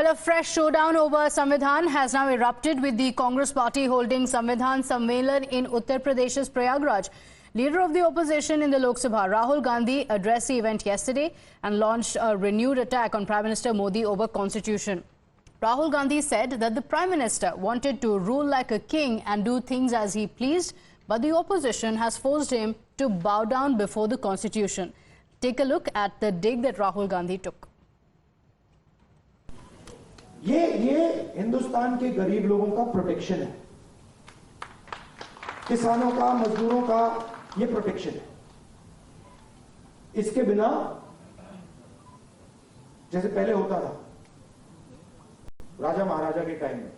Well, a fresh showdown over Samvidhan has now erupted with the Congress party holding Samvidhan Sammelan in Uttar Pradesh's Prayagraj. Leader of the opposition in the Lok Sabha, Rahul Gandhi, addressed the event yesterday and launched a renewed attack on Prime Minister Modi over constitution. Rahul Gandhi said that the Prime Minister wanted to rule like a king and do things as he pleased, but the opposition has forced him to bow down before the constitution. Take a look at the dig that Rahul Gandhi took. ये हिंदुस्तान के गरीब लोगों का protection है, किसानों का, मजदूरों का ये प्रोटेक्शन है। इसके बिना जैसे पहले होता था राजा महाराजा के टाइम में,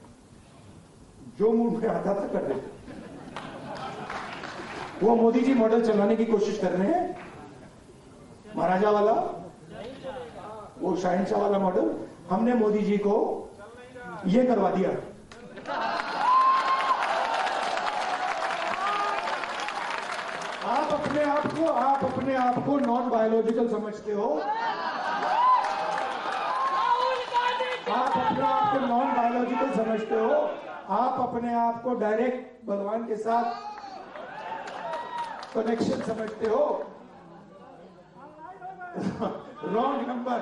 जो मूड में आता था कर देते। वो मोदी जी मॉडल चलाने की कोशिश कर रहे हैं, महाराजा वाला, वो शहंशाह वाला मॉडल। हमने मोदी जी को ये करवा दिया। आप अपने आप को नॉन बायोलॉजिकल समझते हो, आप अपने आप को नॉन बायोलॉजिकल समझते हो, आप अपने आप को डायरेक्ट भगवान के साथ कनेक्शन समझते हो। Wrong number.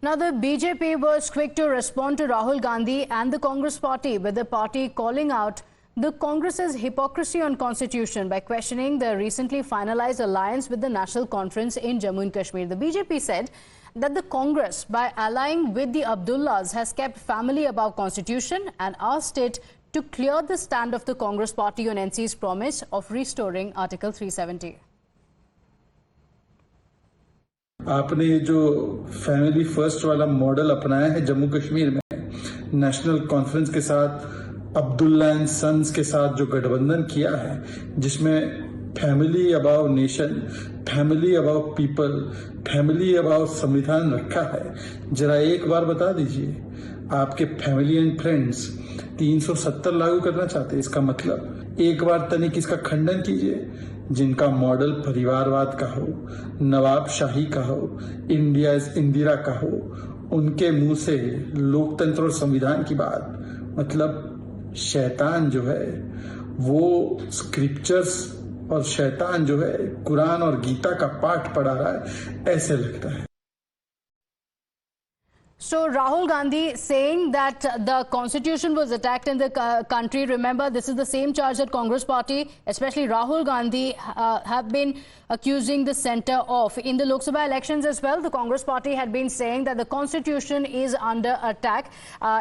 Now, the BJP was quick to respond to Rahul Gandhi and the Congress party, with the party calling out the Congress's hypocrisy on constitution by questioning the recently finalized alliance with the National Conference in Jammu and Kashmir. The BJP said that the Congress, by allying with the Abdullahs, has kept family above constitution and asked it to clear the stand of the Congress party on NC's promise of restoring Article 370. आपने ये जो family first वाला model अपनाया है जम्मू कश्मीर में, national conference के साथ, Abdullah and sons के साथ जो गठबंधन किया है, जिसमें family above nation, family above people, family above संविधान रखा है, जरा एक बार बता दीजिए आपके फैमिली एंड फ्रेंड्स 370 लागू करना चाहते हैं। इसका मतलब एक बार तनिक इसका खंडन कीजिए। जिनका मॉडल परिवारवाद का हो, नवाबशाही का हो, इंदिरा का हो, उनके मुंह से लोकतंत्र और संविधान की बात, मतलब शैतान जो है वो स्क्रिप्चर्स और शैतान जो है कुरान और गीता का पाठ पढ़ा रहा है, ऐसे लगता है। So, Rahul Gandhi saying that the constitution was attacked in the country. Remember, this is the same charge that Congress party, especially Rahul Gandhi, have been accusing the centre of. In the Lok Sabha elections as well, the Congress party had been saying that the constitution is under attack.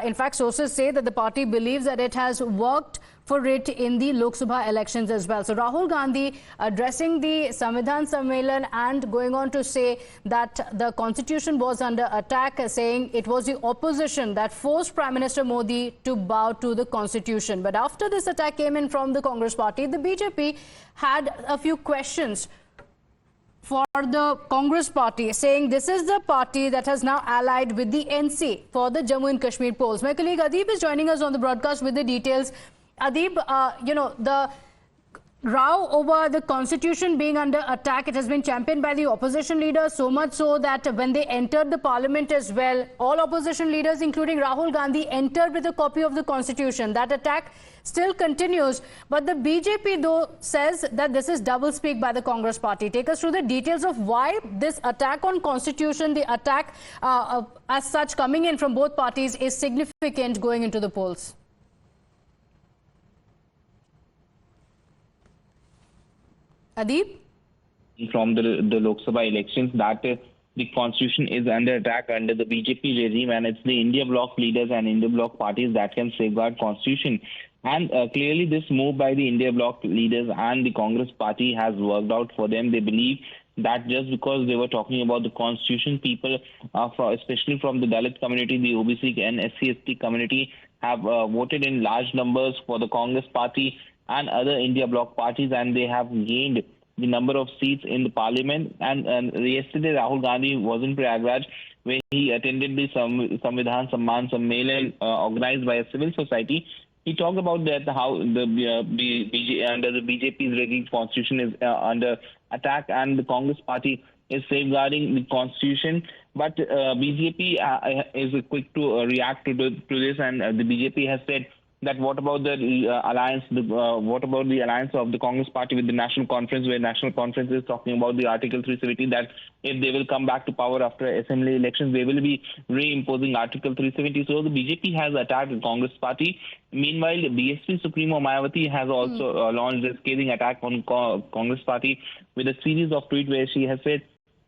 In fact, sources say that the party believes that it has worked for it in the Lok Sabha elections as well. So Rahul Gandhi addressing the Samvidhan Sammelan and going on to say that the constitution was under attack, saying it was the opposition that forced Prime Minister Modi to bow to the constitution. But after this attack came in from the Congress party, the BJP had a few questions for the Congress party, saying this is the party that has now allied with the NC for the Jammu and Kashmir polls. My colleague Adib is joining us on the broadcast with the details. Adib, the row over the constitution being under attack, it has been championed by the opposition leaders, so much so that when they entered the parliament as well, all opposition leaders, including Rahul Gandhi, entered with a copy of the constitution. That attack still continues, but the BJP, though, says that this is doublespeak by the Congress party. Take us through the details of why this attack on constitution, the attack as such coming in from both parties, is significant going into the polls. Adib? From the Lok Sabha elections that the constitution is under attack under the BJP regime, and it's the India bloc leaders and India bloc parties that can safeguard constitution. And clearly this move by the India bloc leaders and the Congress party has worked out for them. They believe that just because they were talking about the constitution, people, especially from the Dalit community, the OBC and SC/ST community, have voted in large numbers for the Congress party and other India bloc parties, and they have gained the number of seats in the parliament. And yesterday Rahul Gandhi was in Prayagraj, where he attended the Samvidhan Samman Sammelan organized by a civil society. He talked about that how the under the BJP's regime constitution is under attack, and the Congress party is safeguarding the constitution. But BJP is quick to react to this, and the BJP has said that what about the alliance? What about the alliance of the Congress Party with the National Conference, where National Conference is talking about the Article 370, that if they will come back to power after assembly elections, they will be reimposing Article 370. So the BJP has attacked the Congress Party. Meanwhile, the BSP Supremo Mayawati has also launched a scathing attack on Congress Party with a series of tweets where she has said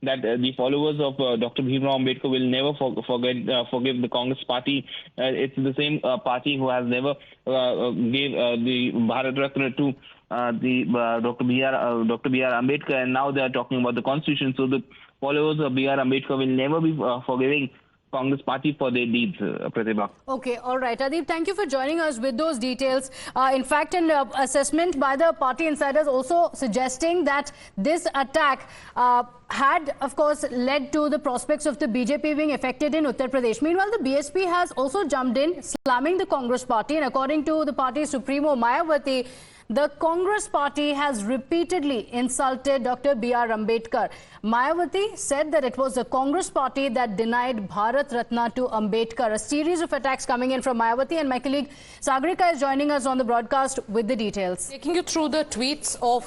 that the followers of Dr. Bhimrao Ambedkar will never forgive the Congress Party. It's the same party who has never gave the Bharat Ratna to Dr. B.R. Ambedkar, and now they are talking about the Constitution. So the followers of B.R. Ambedkar will never be forgiving Congress Party for their deeds, Pratibha. Okay, all right. Adeep, thank you for joining us with those details. In fact, an assessment by the party insiders also suggesting that this attack had, of course, led to the prospects of the BJP being affected in Uttar Pradesh. Meanwhile, the BSP has also jumped in, slamming the Congress Party. And according to the party's Supremo Mayawati, the Congress Party has repeatedly insulted Dr. B.R. Ambedkar. Mayawati said that it was the Congress Party that denied Bharat Ratna to Ambedkar. A series of attacks coming in from Mayawati, and my colleague Sagarika is joining us on the broadcast with the details. Taking you through the tweets of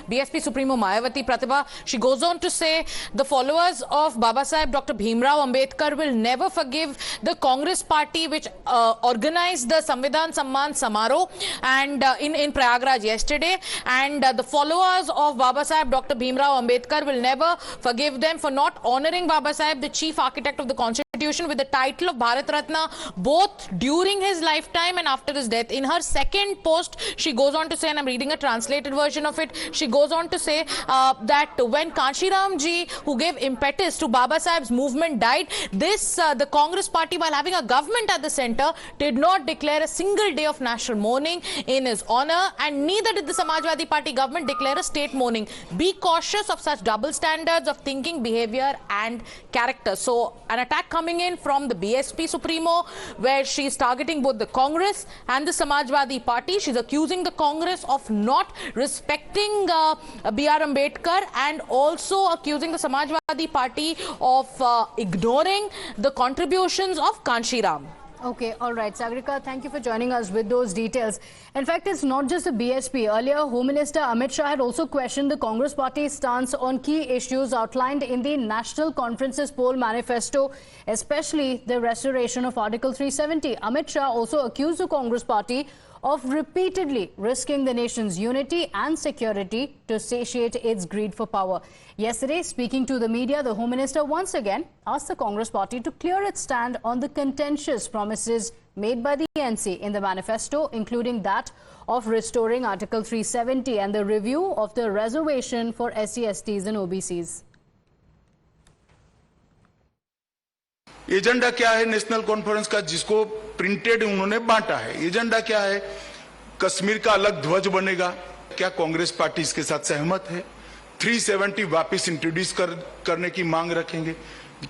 BSP Supremo Mayawati, Pratibha, she goes on to say the followers of Babasaheb Dr. Bhimrao Ambedkar will never forgive the Congress Party, which organized the Samvidhan Samman Samaro and in Prayagraj yesterday, and the followers of Babasaheb Dr. Bhimrao Ambedkar will never forgive them for not honoring Babasaheb, the chief architect of the Constitution, with the title of Bharat Ratna, both during his lifetime and after his death. In her second post, she goes on to say, and I'm reading a translated version of it, she goes on to say that when Kanshiram ji, who gave impetus to Babasaheb's movement, died, the Congress Party, while having a government at the center, did not declare a single day of national mourning in his honor, and neither did the Samajwadi Party government declare a state mourning. Be cautious of such double standards of thinking, behavior and character. So an attack coming in from the BSP Supremo, where she is targeting both the Congress and the Samajwadi Party. She's accusing the Congress of not respecting B.R. Ambedkar, and also accusing the Samajwadi Party of ignoring the contributions of Kanshiram. Okay, all right. Sagarika, thank you for joining us with those details. In fact, it's not just the BSP. Earlier, Home Minister Amit Shah had also questioned the Congress Party's stance on key issues outlined in the National Conference's poll manifesto, especially the restoration of Article 370. Amit Shah also accused the Congress Party of repeatedly risking the nation's unity and security to satiate its greed for power. Yesterday, speaking to the media, the Home Minister once again asked the Congress Party to clear its stand on the contentious promises made by the NC in the manifesto, including that of restoring Article 370 and the review of the reservation for SC/STs and OBCs. Agenda क्या है national conference का, जिसको printed उन्होंने बांटा है? Agenda क्या है? कश्मीर का अलग ध्वज बनेगा। क्या कांग्रेस पार्टी इसके साथ सहमत है? 370 वापस इंट्रोड्यूस करने की मांग रखेंगे।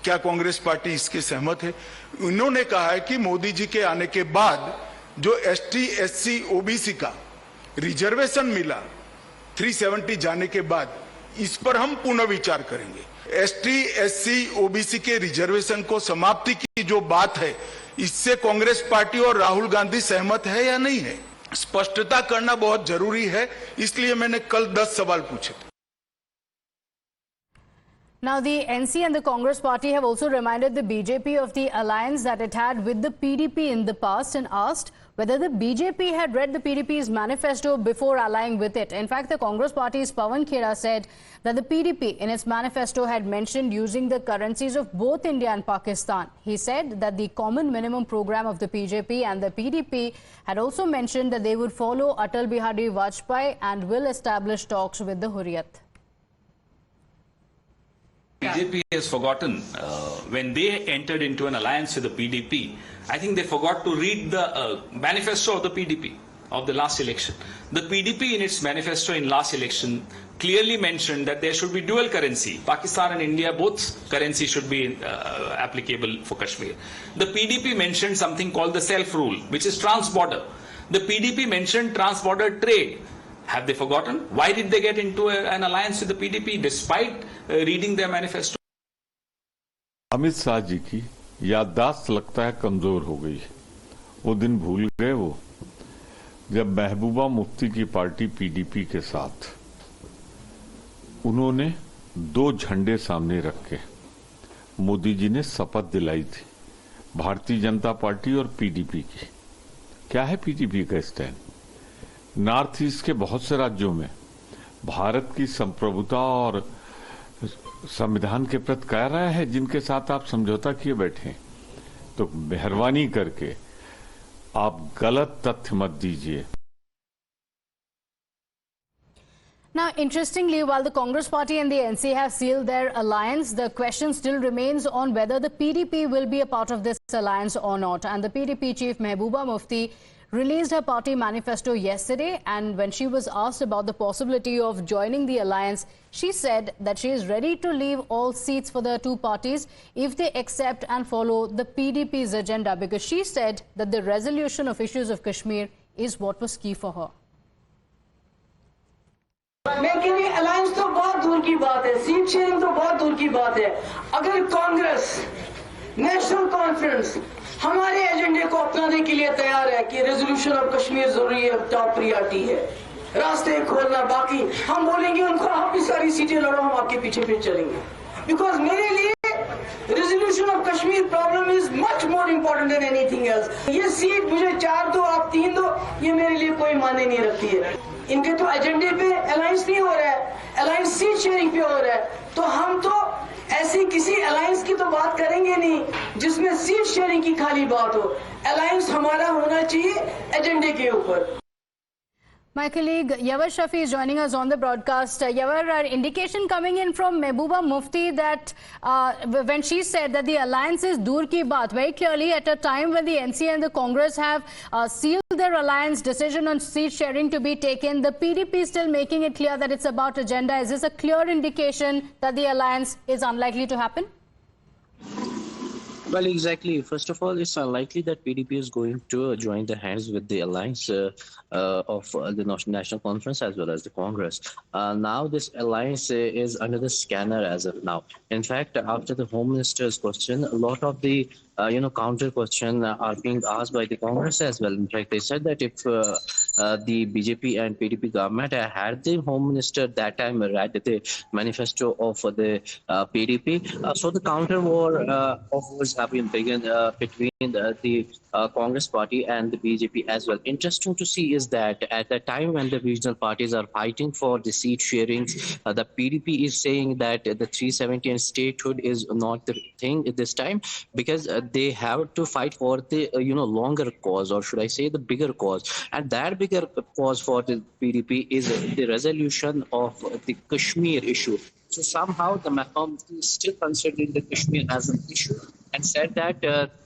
क्या कांग्रेस पार्टी इसके सहमत है? उन्होंने कहा है कि मोदी जी के आने के बाद जो ST SC OBC का रिजर्वेशन मिला 370 जाने के बाद, इस पर हम पुनः विचार करेंगे। ST SC OBC के रिजर्वेशन को समाप्ति की जो बात है, इससे कांग्रेस पार्टी और राहुल गांधी सहमत है या नहीं है? स्पष्टता करना बहुत जरूरी है, इसलिए मैंने कल 10 सवाल पूछे थे। Now, the NC and the Congress Party have also reminded the BJP of the alliance that it had with the PDP in the past, and asked whether the BJP had read the PDP's manifesto before allying with it. In fact, the Congress Party's Pawan Khera said that the PDP in its manifesto had mentioned using the currencies of both India and Pakistan. He said that the common minimum program of the BJP and the PDP had also mentioned that they would follow Atal Bihari Vajpayee and will establish talks with the Hurriyat. BJP has forgotten when they entered into an alliance with the PDP. I think they forgot to read the manifesto of the PDP of the last election. The PDP in its manifesto in last election clearly mentioned that there should be dual currency. Pakistan and India, both currency should be applicable for Kashmir. The PDP mentioned something called the self-rule, which is trans-border. The PDP mentioned trans-border trade. Have they forgotten? Why did they get into an alliance with the PDP despite reading their manifesto? Amit Shah ji की याददाश्त लगता है कमजोर हो गई। वो दिन भूल गए वो जब महबूबा मुफ्ती की पार्टी पीडीपी के साथ उन्होंने 2 झंडे सामने रख के मोदी जी ने शपथ दिलाई थी, भारतीय जनता पार्टी और पीडीपी की। क्या है पीडीपी का स्टैंड? नॉर्थ ईस्ट के बहुत से राज्यों में भारत की संप्रभुता और संविधान के प्रति कह रहा है जिनके साथ आप समझौता किए बैठे हैं। तो मेहरबानी करके आप गलत तथ्य मत दीजिए। Now, interestingly, while the Congress party and the NC have sealed their alliance, the question still remains on whether the PDP will be a part of this alliance or not. And the PDP chief Mehbooba Mufti released her party manifesto yesterday, and when she was asked about the possibility of joining the alliance, she said that she is ready to leave all seats for the two parties if they accept and follow the PDP's agenda, because she said that the resolution of issues of Kashmir is what was key for her. लेकिन ये alliance तो बहुत दूर की बात है, seat sharing तो बहुत दूर की बात है। अगर कांग्रेस नेशनल कॉन्फ्रेंस हमारे एजेंडे को अपनाने के लिए तैयार है कि रेजोल्यूशन ऑफ कश्मीर जरूरी है, टॉप प्रियॉरिटी है, रास्ते खोलना, बाकी हम बोलेंगे उनको आप भी सारी सीटें लड़ो, हम आपके पीछे फिर चलेंगे। बिकॉज मेरे लिए resolution of Kashmir problem is much more important than anything else. ये सीट मुझे 4 दो, आप 3 दो, ये मेरे लिए कोई मायने नहीं रखती है। इनके तो एजेंडे पे अलायंस नहीं हो रहा है, अलायंस सीट शेयरिंग पे हो रहा है। तो हम तो ऐसी किसी अलायंस की तो बात करेंगे नहीं जिसमें सीट शेयरिंग की खाली बात हो। अलायंस हमारा होना चाहिए एजेंडे के ऊपर। My colleague Yavar Shafi is joining us on the broadcast. Yavar, indication coming in from Mehbooba Mufti that when she said that the alliance is dur ki baat, very clearly at a time when the NC and the Congress have sealed their alliance, decision on seat sharing to be taken, the PDP is still making it clear that it's about agenda. Is this a clear indication that the alliance is unlikely to happen? Well, exactly. First of all, it's unlikely that PDP is going to join the hands with the alliance of the National Conference as well as the Congress. Now, this alliance is under the scanner as of now. In fact, after the Home Minister's question, a lot of the counter question are being asked by the Congress as well. In fact, they said that if the BJP and PDP government had the Home Minister that time read the manifesto of the PDP, so the counter war of wars have been begun between the Congress party and the BJP as well. Interesting to see is that at the time when the regional parties are fighting for the seat sharings, the PDP is saying that the 370 and statehood is not the thing this time, because they have to fight for the longer cause, or should I say the bigger cause. And that bigger cause for the PDP is the resolution of the Kashmir issue. So somehow the Mahbooba is still considering the Kashmir as an issue and said that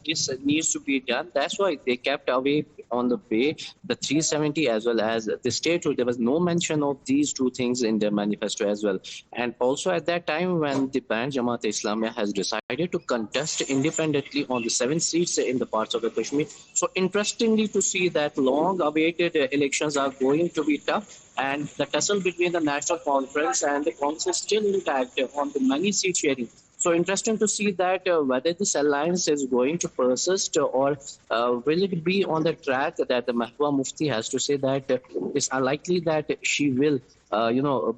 this needs to be done. That's why they kept away on the way the 370 as well as the statehood. There was no mention of these two things in their manifesto as well. And also at that time when the band Jamaat-e-Islamiyah has decided to contest independently on the 7 seats in the parts of the Kashmir. So interestingly to see that long-awaited elections are going to be tough, and the tussle between the National Conference and the Congress is still intact on the money seat sharing. So interesting to see that whether this alliance is going to persist or will it be on the track that the Mehbooba Mufti has to say that it's unlikely that she will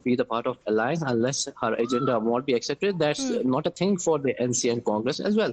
be the part of alliance unless her agenda won't be accepted. That's not a thing for the NC and Congress as well.